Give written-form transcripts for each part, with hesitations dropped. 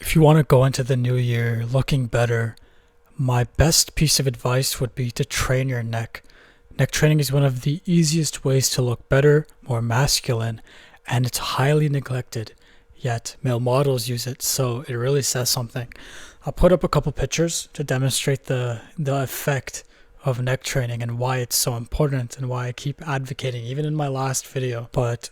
If you want to go into the new year looking better, my best piece of advice would be to train your neck. Neck training is one of the easiest ways to look better, more masculine, and it's highly neglected. Yet male models use it, so it really says something. I'll put up a couple pictures to demonstrate the effect of neck training and why it's so important and why I keep advocating, even in my last video. But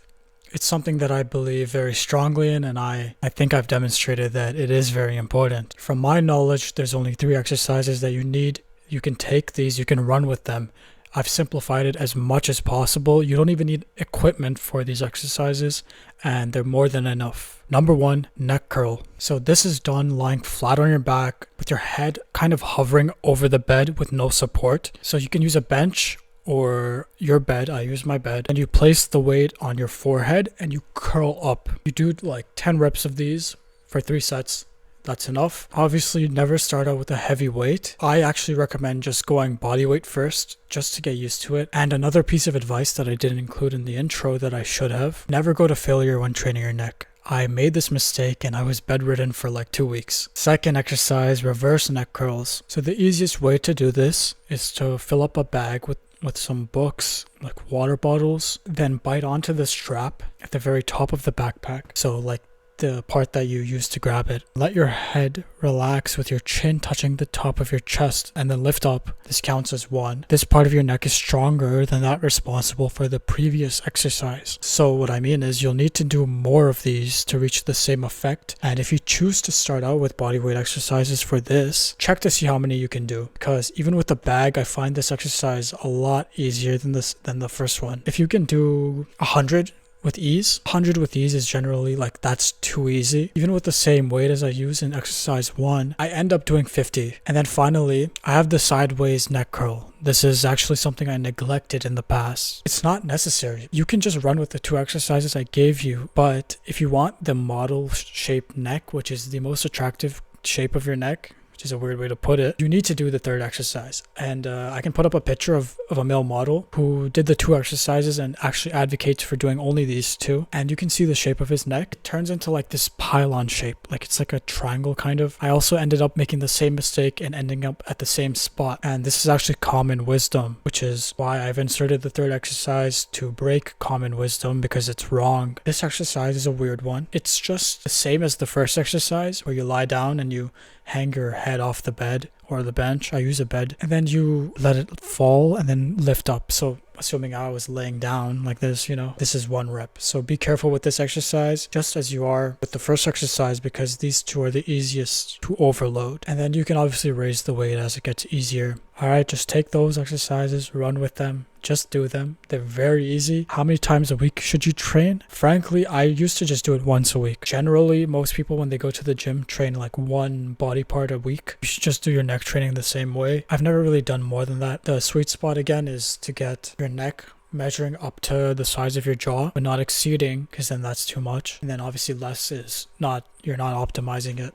it's something that I believe very strongly in, and I think I've demonstrated that it is very important. From my knowledge, there's only 3 exercises that you need. You can take these, you can run with them. I've simplified it as much as possible. You don't even need equipment for these exercises, and they're more than enough. Number 1, neck curl. So this is done lying flat on your back with your head kind of hovering over the bed with no support. So you can use a bench or your bed. I use my bed, and you place the weight on your forehead and you curl up. You do like 10 reps of these for 3 sets. That's enough. Obviously, never start out with a heavy weight. I actually recommend just going body weight first, just to get used to it. And another piece of advice that I didn't include in the intro that I should have: never go to failure when training your neck. I made this mistake and I was bedridden for like 2 weeks. Second exercise, reverse neck curls. So the easiest way to do this is to fill up a bag with some books, like water bottles, then bite onto the strap at the very top of the backpack. So like the part that you use to grab it. Let your head relax with your chin touching the top of your chest and then lift up. This counts as 1. This part of your neck is stronger than that responsible for the previous exercise. So what I mean is you'll need to do more of these to reach the same effect. And if you choose to start out with bodyweight exercises for this, check to see how many you can do. Because even with the bag, I find this exercise a lot easier than the first one. If you can do 100 with ease, 100 with ease is generally like, that's too easy. Even with the same weight as I use in exercise 1, I end up doing 50. And then finally, I have the sideways neck curl. This is actually something I neglected in the past. It's not necessary. You can just run with the 2 exercises I gave you, but if you want the model shaped neck, which is the most attractive shape of your neck, which is a weird way to put it, you need to do the 3rd exercise. And I can put up a picture of a male model who did the 2 exercises and actually advocates for doing only these 2. And you can see the shape of his neck. It turns into like this pylon shape, like it's like a triangle kind of. I also ended up making the same mistake and ending up at the same spot. And this is actually common wisdom, which is why I've inserted the 3rd exercise to break common wisdom, because it's wrong. This exercise is a weird one. It's just the same as the first exercise, where you lie down and you hang your head off the bed or the bench. I use a bed, and then you let it fall and then lift up. So assuming I was laying down like this, this is 1 rep. So be careful with this exercise, just as you are with the first exercise, because these 2 are the easiest to overload. And then you can obviously raise the weight as it gets easier. All right, just take those exercises, run with them, just do them. They're very easy. How many times a week should you train? Frankly, I used to just do it once a week. Generally, most people, when they go to the gym, train like 1 body part a week. You should just do your neck training the same way. I've never really done more than that. The sweet spot again is to get your neck measuring up to the size of your jaw, but not exceeding, because then that's too much. And then obviously less is not, you're not optimizing it.